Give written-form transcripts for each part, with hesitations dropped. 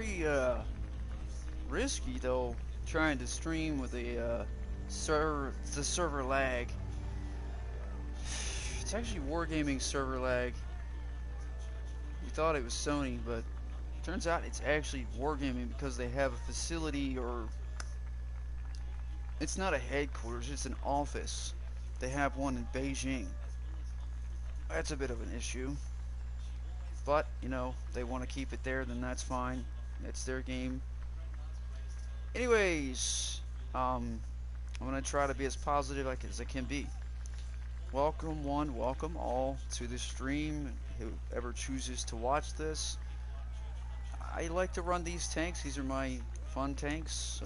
very risky though, trying to stream with a server lag. It's actually Wargaming server lag. We thought it was Sony, but turns out it's actually Wargaming because they have a facility, or it's not a headquarters, it's an office. They have one in Beijing. That's a bit of an issue. But, you know, they want to keep it there, then that's fine. It's their game. Anyways, I'm going to try to be as positive as I can be. Welcome one, welcome all to the stream, whoever chooses to watch this. I like to run these tanks. These are my fun tanks.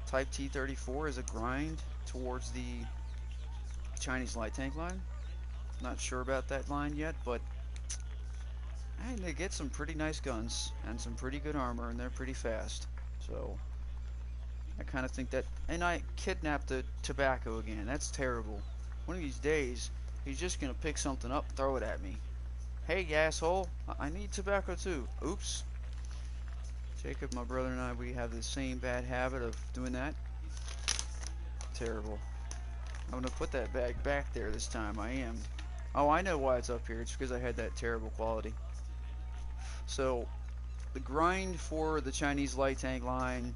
Type T-34 is a grind towards the Chinese light tank line. Not sure about that line yet, but they get some pretty nice guns and some pretty good armor, and they're pretty fast. So I kind of think that. And I kidnapped the tobacco again. That's terrible. One of these days, he's just gonna pick something up, throw it at me. Hey, asshole! I need tobacco too. Oops. Jacob, my brother, and I, we have the same bad habit of doing that. Terrible. I'm gonna put that bag back there this time. I am. Oh, I know why it's up here. It's because I had that terrible quality. So, the grind for the Chinese light tank line,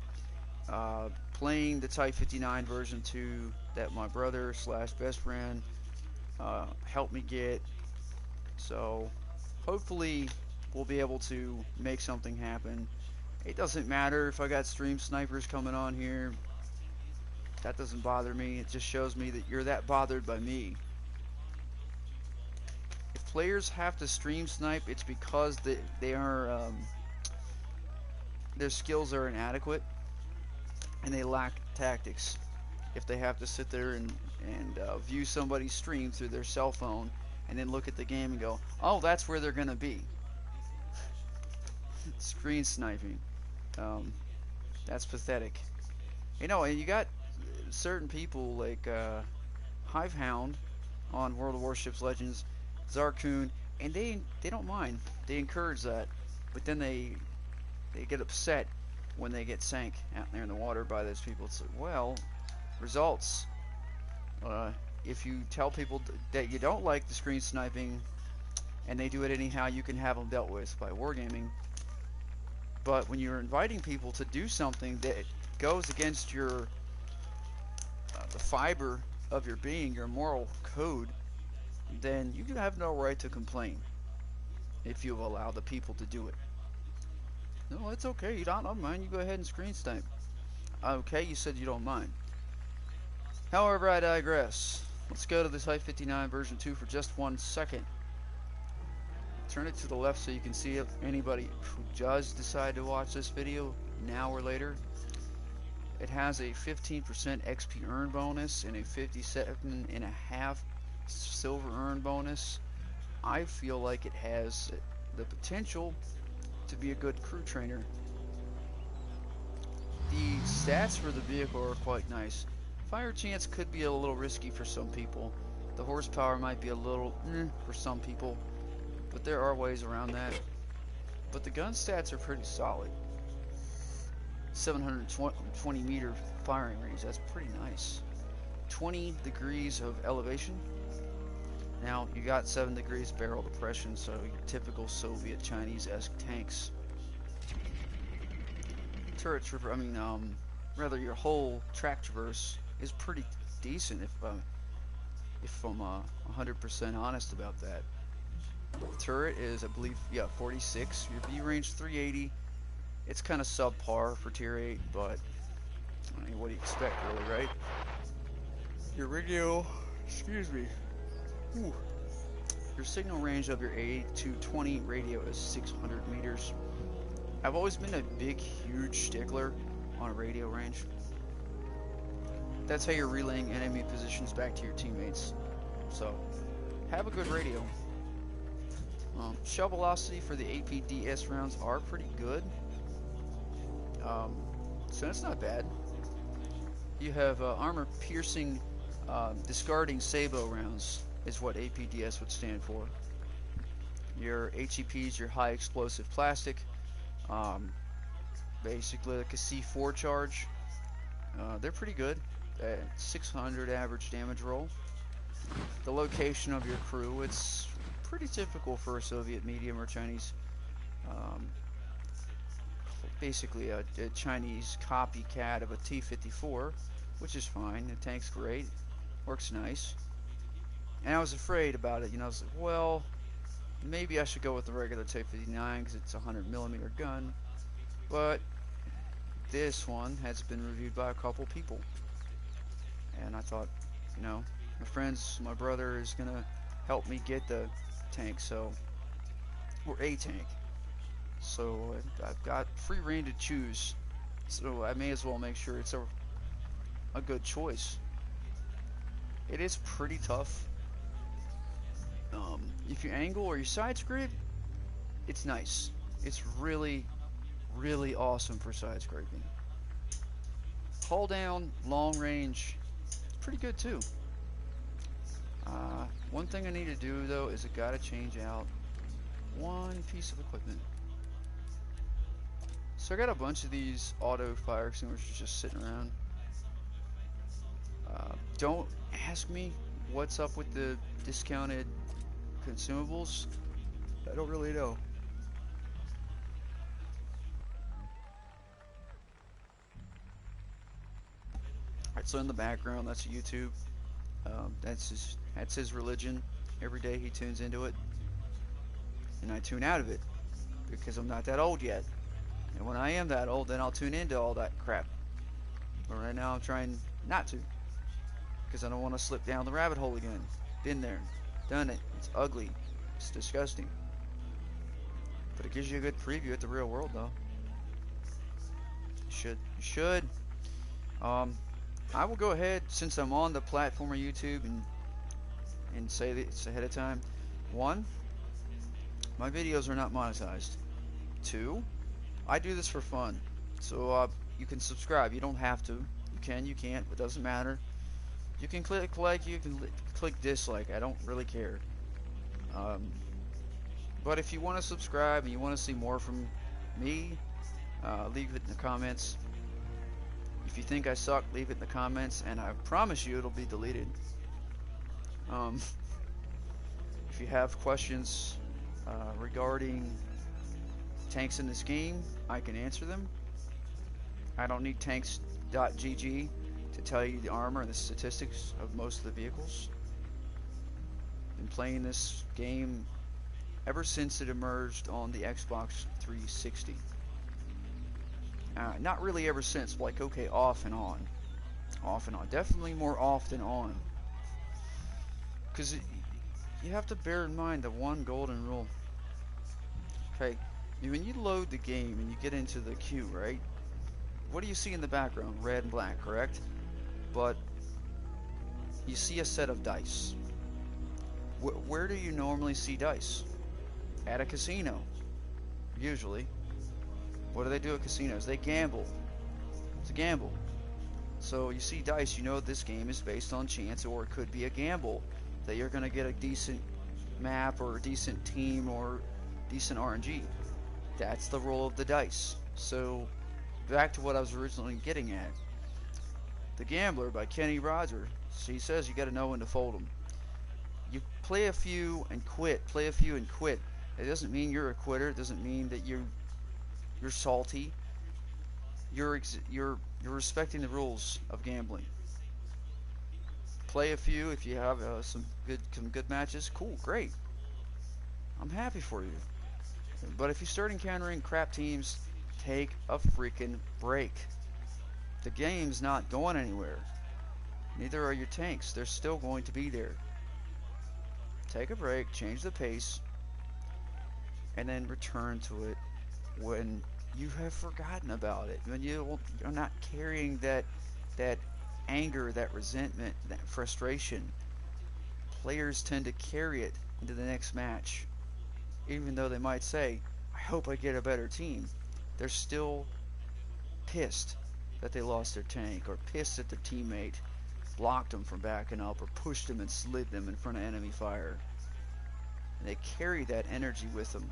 playing the Type 59 version 2 that my brother / best friend helped me get. So, hopefully, we'll be able to make something happen. It doesn't matter if I got stream snipers coming on here. That doesn't bother me. It just shows me that you're that bothered by me. If players have to stream snipe, it's because they are their skills are inadequate and they lack tactics. If they have to sit there and view somebody's stream through their cell phone and then look at the game and go, oh, that's where they're gonna be. Screen sniping. That's pathetic. You know, and you got certain people like Hivehound on World of Warships Legends, Zarkoon, and they don't mind. They encourage that, but then they get upset when they get sank out there in the water by those people. It's like, well, results. If you tell people that you don't like the screen sniping and they do it anyhow, you can have them dealt with by Wargaming. But when you're inviting people to do something that goes against your the fiber of your being, your moral code, then you have no right to complain if you allow the people to do it. No, it's okay. You don't mind. You go ahead and screen snipe. Okay, you said you don't mind. However, I digress. Let's go to the Type 59 version 2 for just 1 second. Turn it to the left so you can see if anybody who does decide to watch this video now or later. It has a 15% XP earn bonus and a 57.5 silver earn bonus. I feel like it has the potential to be a good crew trainer. The stats for the vehicle are quite nice. Fire chance could be a little risky for some people. The horsepower might be a little for some people, but there are ways around that. But the gun stats are pretty solid. 720 meter firing range, that's pretty nice. 20 degrees of elevation. Now you got 7 degrees barrel depression, so your typical Soviet Chinese-esque tanks. Turret trooper, rather your whole track traverse is pretty decent if I'm 100% honest about that. Turret is, I believe, 46. Your view range 380. It's kind of subpar for tier 8, but I mean, what do you expect, really, right? Your radio, excuse me. Ooh. Your signal range of your A220 radio is 600 meters. I've always been a big, huge stickler on a radio range. That's how you're relaying enemy positions back to your teammates. So, have a good radio. Shell velocity for the APDS rounds are pretty good. So that's not bad. You have armor piercing, discarding sabot rounds is what APDS would stand for. Your HEPs, your high explosive plastic. basically like a C4 charge. They're pretty good at 600 average damage roll. The location of your crew, it's pretty typical for a Soviet medium or Chinese, um, basically a Chinese copycat of a T-54, which is fine. The tank's great, works nice. And I was afraid about it, I was like, well, maybe I should go with the regular T-59 because it's a 100mm gun, but this one has been reviewed by a couple people, and I thought, my brother is gonna help me get the tank, or a tank, so I've got free reign to choose, so I may as well make sure it's a good choice. It is pretty tough. If you angle or you side scrape, it's nice. It's really, really awesome for side scraping. Hull down, long range, it's pretty good too. One thing I need to do though is I gotta change out one piece of equipment. So I got a bunch of these auto fire extinguishers just sitting around. Don't ask me what's up with the discounted consumables. I don't really know. Alright, so in the background, that's YouTube. That's his religion. Every day he tunes into it, and I tune out of it because I'm not that old yet. And when I am that old, then I'll tune into all that crap. But right now, I'm trying not to because I don't want to slip down the rabbit hole again. Been there, done it. It's ugly. It's disgusting. But it gives you a good preview at the real world, though. You should. I will go ahead, since I'm on the platform of YouTube, and say this ahead of time. 1, my videos are not monetized. 2, I do this for fun. So you can subscribe. You don't have to. You can, you can't. It doesn't matter. You can click like, you can click dislike. I don't really care. But if you want to subscribe and you want to see more from me, leave it in the comments. If you think I suck, leave it in the comments, and I promise you it'll be deleted. If you have questions regarding tanks in this game, I can answer them. I don't need tanks.gg to tell you the armor and the statistics of most of the vehicles. Been playing this game ever since it emerged on the Xbox 360. Not really ever since, like, okay, off and on. Off and on. Definitely more off than on. Because you have to bear in mind the one golden rule. Okay, when you load the game and you get into the queue, right? What do you see in the background? Red and black, correct? But you see a set of dice. Where do you normally see dice? At a casino, usually. What do they do at casinos? They gamble. It's a gamble. So you see dice, you know this game is based on chance, or it could be a gamble that you're going to get a decent map or a decent team or decent RNG. That's the roll of the dice. So back to what I was originally getting at. The Gambler by Kenny Rogers. He says you got to know when to fold them. You play a few and quit. Play a few and quit. It doesn't mean you're a quitter. It doesn't mean that you're salty. You're respecting the rules of gambling. Play a few. If you have some good matches, cool, great. I'm happy for you. But if you start encountering crap teams, take a freaking break. The game's not going anywhere. Neither are your tanks. They're still going to be there. Take a break, change the pace, and then return to it when you have forgotten about it. When you're not carrying that anger, that resentment, that frustration. Players tend to carry it into the next match. Even though they might say, I hope I get a better team. They're still pissed that they lost their tank, or pissed that their teammate blocked them from backing up, or pushed them and slid them in front of enemy fire. And they carry that energy with them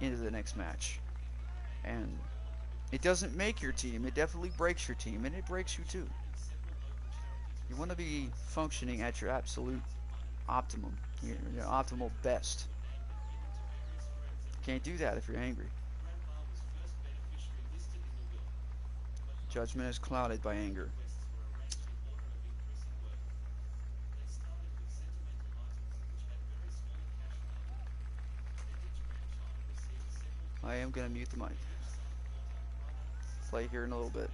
into the next match. And It doesn't make your team. It definitely breaks your team, and it breaks you too. You want to be functioning at your absolute optimum, your optimal best. Can't do that if you're angry. Judgment is clouded by anger. I am going to mute the mic. Play here in a little bit.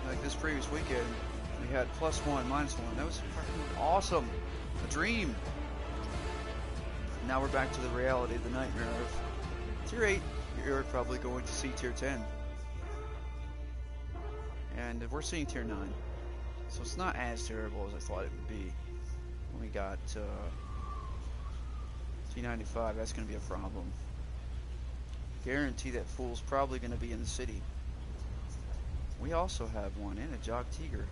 Like this previous weekend, we had +1, -1. That was fucking awesome. A dream. Now we're back to the reality, the nightmare of Tier 8. You're probably going to see Tier 10. And we're seeing Tier 9. So it's not as terrible as I thought it would be. When we got T95, that's going to be a problem. Guarantee that fool's probably going to be in the city. We also have one in a Jog Tiger.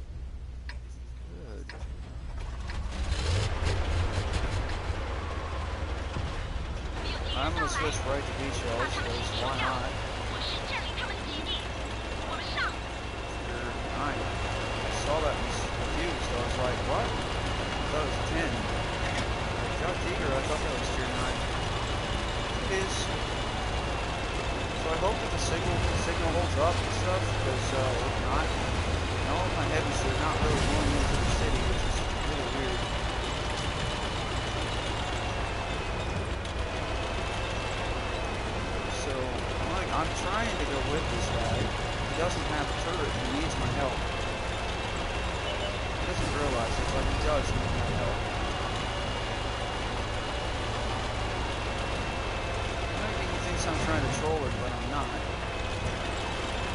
Good. I'm going to switch right to beach shells because why not? Tier 9. I saw that and was confused. I was like, what? I thought it was 10. Like, Jog Tiger, I thought that was Tier 9. It is. So I hope that the signal holds up and stuff, because if not, all of my heavies are not really going into the city, which is really weird. So I'm trying to go with this guy. He doesn't have a turret, he needs my help. He doesn't realize it, but he does need my help. I'm trying to troll her, but I'm not.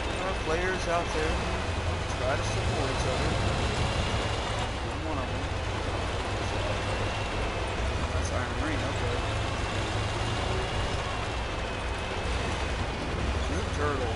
There are players out there who try to support each other. I'm one of them. That's Iron Marine, okay. New turtle.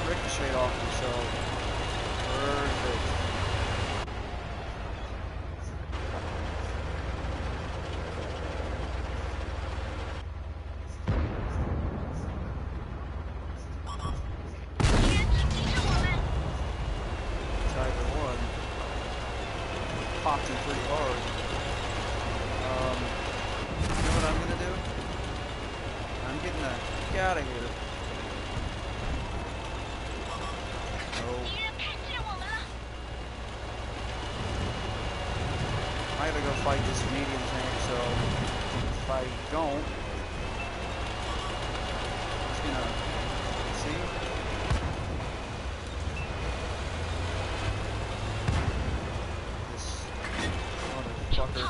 Ricochet off himself. Perfect. Tiger 1 popped him pretty hard. You know what I'm gonna do? I'm getting the heck out of here. I gotta go fight this medium tank, so if I don't, it's gonna, see? This motherfucker.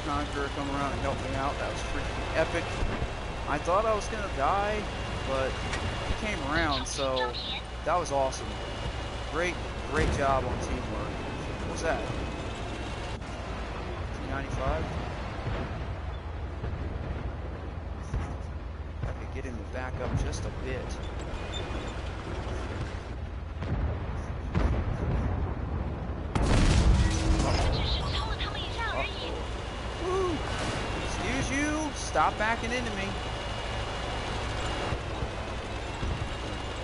Conqueror come around and help me out. That was freaking epic. I thought I was gonna die, but he came around, so that was awesome. Great job on teamwork. What was that? T95. I could get him to back up just a bit. Woo. Excuse you, stop backing into me.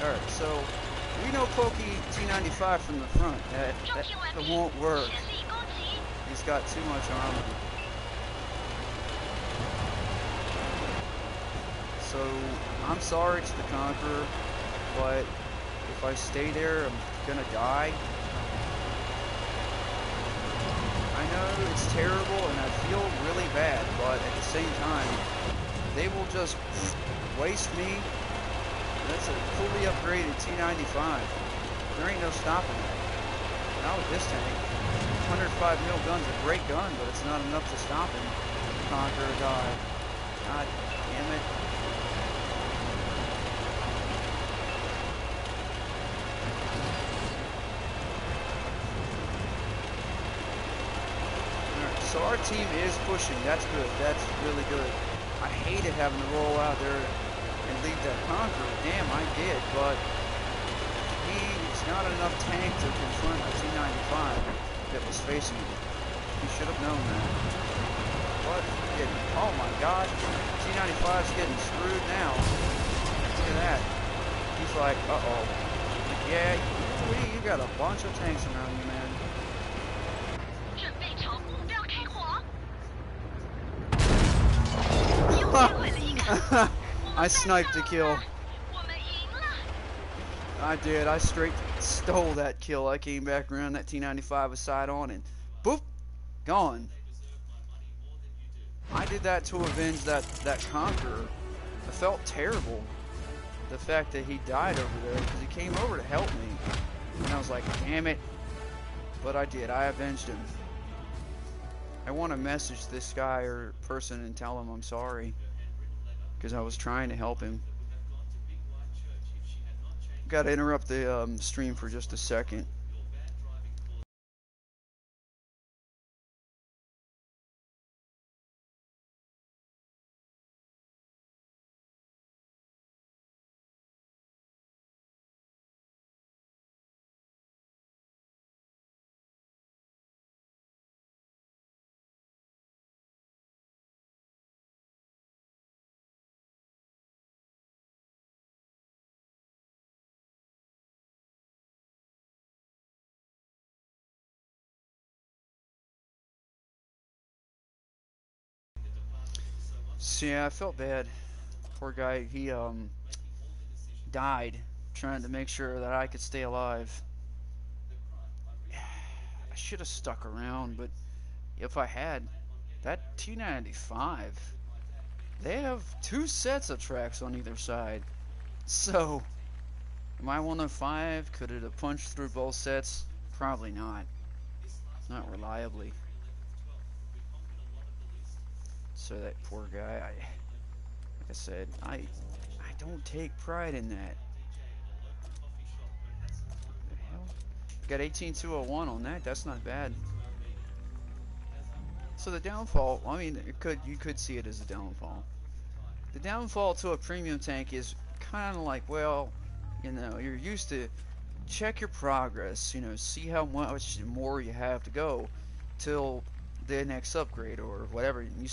Alright, so we know Pokey T95 from the front. That won't work. He's got too much armor. So I'm sorry to the Conqueror, but if I stay there, I'm gonna die. I know it's terrible and I feel really bad, but at the same time, they will just waste me. That's a fully upgraded T95. There ain't no stopping that. Not with this tank. 105 mil gun's a great gun, but it's not enough to stop him. Conquer or die. God damn it. Alright, so our team is pushing. That's good. That's really good. I hated having to roll out there and leave that Conqueror. Damn, I did, but he's not enough tank to confront the T95 that was facing him. He should have known that. But, oh my god, T95's getting screwed now. Look at that. He's like, uh-oh. Yeah, you got a bunch of tanks around you, man. I sniped a kill. I did. I straight stole that kill. I came back around, that T95 was side on, and boop, gone. I did that to avenge that Conqueror. I felt terrible. The fact that he died over there, because he came over to help me. And I was like, damn it. But I did. I avenged him. I want to message this guy or person and tell him I'm sorry. Because I was trying to help him. Got to interrupt the stream for just a second. So yeah, I felt bad. Poor guy, he died trying to make sure that I could stay alive. I should have stuck around, but if I had, that T95, they have 2 sets of tracks on either side. So, my 105, could it have punched through both sets? Probably not. Not reliably. So that poor guy, like I said, I don't take pride in that. What the hell? Got 18201 on that. That's not bad. So the downfall, I mean, you could see it as a downfall. The downfall to a premium tank is kind of like, well, you know, you're used to check your progress, you know, see how much more you have to go till the next upgrade or whatever. You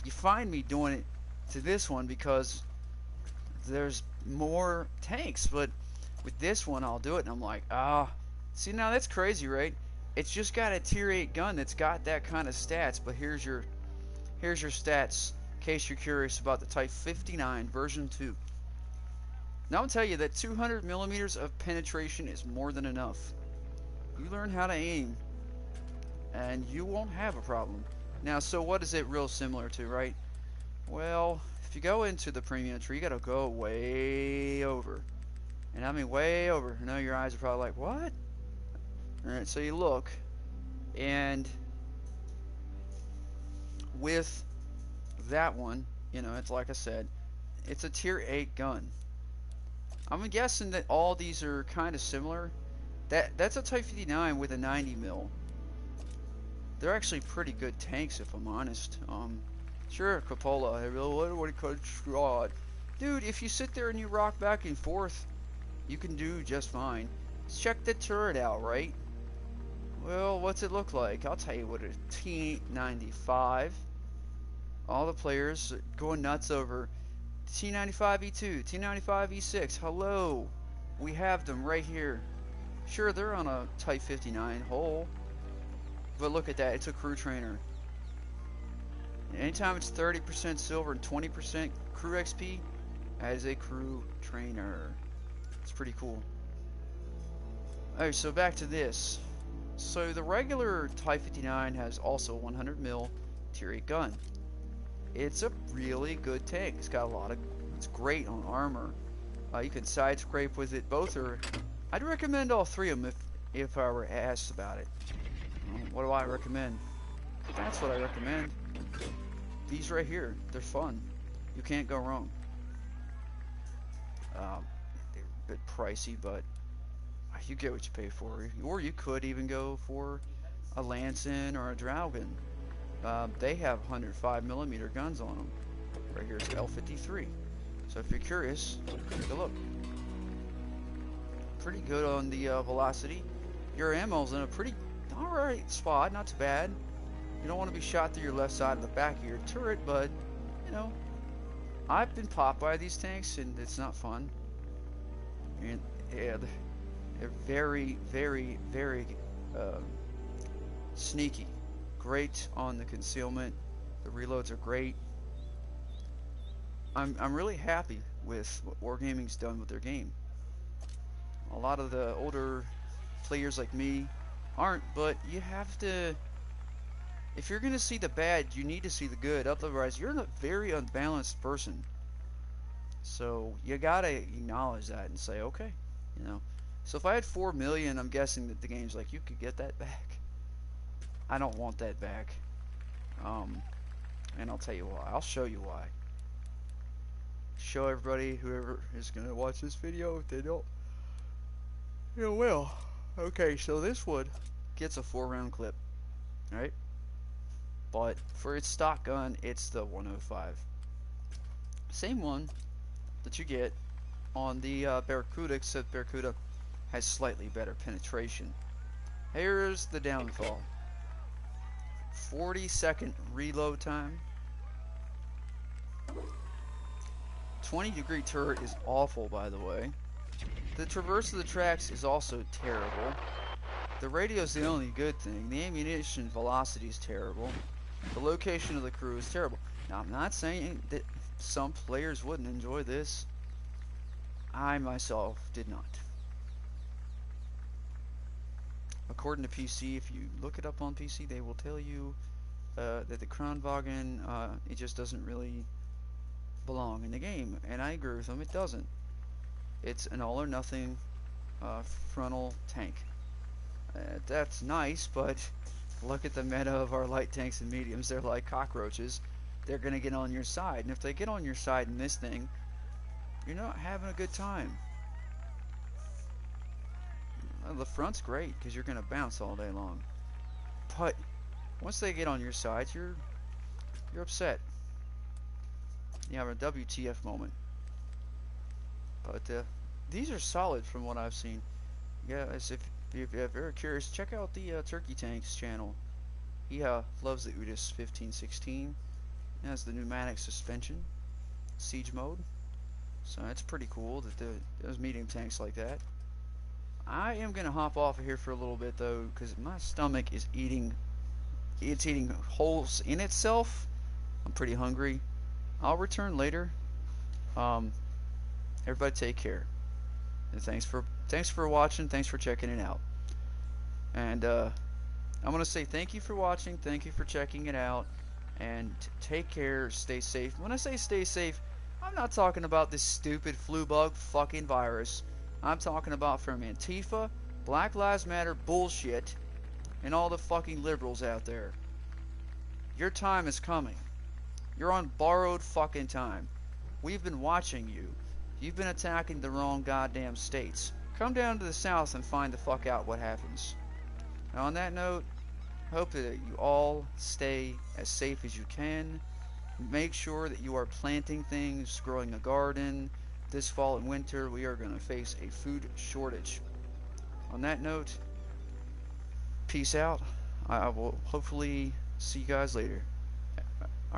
find me doing it to this one because there's more tanks, but with this one I'll do it and I'm like, see, now that's crazy, right? It's just got a tier 8 gun that's got that kind of stats, but here's your stats in case you're curious about the Type 59 version 2. Now I'll tell you that 200 millimeters of penetration is more than enough. You learn how to aim and you won't have a problem. Now, so what is it real similar to, right? Well, if you go into the premium tree, you gotta go way over. And I mean way over. I know your eyes are probably like, what? Alright, so you look, and with that one, you know, it's like I said, it's a tier 8 gun. I'm guessing that all these are kind of similar. That's a Type 59 with a 90 mil. they're actually pretty good tanks, if I'm honest. Sure, Coppola, what do you call it? Dude, if you sit there and you rock back and forth, you can do just fine. Let's check the turret out, right? Well, what's it look like? I'll tell you what, a T95. All the players going nuts over T95E2, T95E6. Hello, we have them right here. Sure, they're on a Type 59 hull, but look at that, it's a crew trainer. Anytime it's 30% silver and 20% crew XP, that is a crew trainer. It's pretty cool. Alright, so back to this. So the regular Type 59 has also a 100 mil Tier 8 gun. It's a really good tank. It's got a lot of, it's great on armor. You can side scrape with it. Both are, I'd recommend all three of them if I were asked about it. What do I recommend? That's what I recommend. These right here, they're fun. You can't go wrong. They're a bit pricey, but you get what you pay for. Or you could even go for a Lansen or a Draugen. They have 105mm guns on them. Right here's L53. So if you're curious, take a look. Pretty good on the velocity. Your ammo's in a pretty alright spot, not too bad. You don't want to be shot through your left side of the back of your turret, but, you know, I've been popped by these tanks, and it's not fun. And yeah, they're very, very, very sneaky. Great on the concealment. The reloads are great. I'm really happy with what Wargaming's done with their game. A lot of the older players like me aren't, but you have to, if you're gonna see the bad, you need to see the good. Otherwise, you're a very unbalanced person. So you gotta acknowledge that and say, okay, you know. So if I had 4 million, I'm guessing that the game's like, you could get that back. I don't want that back. And I'll tell you why. I'll show you why. Show everybody, whoever is gonna watch this video, if they don't, you will. Okay, so this one gets a 4-round clip, right? But for its stock gun, it's the 105. Same one that you get on the Barracuda, except Barracuda has slightly better penetration. Here's the downfall. 40-second reload time. 20-degree turret is awful, by the way. The traverse of the tracks is also terrible. The radio is the only good thing. The ammunition velocity is terrible. The location of the crew is terrible. Now, I'm not saying that some players wouldn't enjoy this. I myself did not. According to PC, if you look it up on PC, they will tell you that the Kranwagen, it just doesn't really belong in the game. And I agree with them, it doesn't. It's an all or nothing frontal tank. That's nice, but look at the meta of our light tanks and mediums. They're like cockroaches. They're going to get on your side. And if they get on your side in this thing, you're not having a good time. Well, the front's great because you're going to bounce all day long. But once they get on your side, you're upset. You have a WTF moment. But these are solid from what I've seen. Yeah, as if you're very curious, check out the Turkey Tanks channel. He loves the UDIS 1516. It has the pneumatic suspension, siege mode. So that's pretty cool that those medium tanks like that. I am gonna hop off of here for a little bit though, because my stomach is eating. It's eating holes in itself. I'm pretty hungry. I'll return later. Everybody take care. And thanks for watching. Thanks for checking it out. And I'm gonna say thank you for watching. Thank you for checking it out. And take care. Stay safe. When I say stay safe, I'm not talking about this stupid flu bug fucking virus. I'm talking about from Antifa, Black Lives Matter bullshit, and all the fucking liberals out there. Your time is coming. You're on borrowed fucking time. We've been watching you. You've been attacking the wrong goddamn states. Come down to the south and find the fuck out what happens. Now on that note, Hope that you all stay as safe as you can. Make sure that you are planting things, growing a garden. This fall and winter, we are going to face a food shortage. On that note, peace out. I will hopefully see you guys later.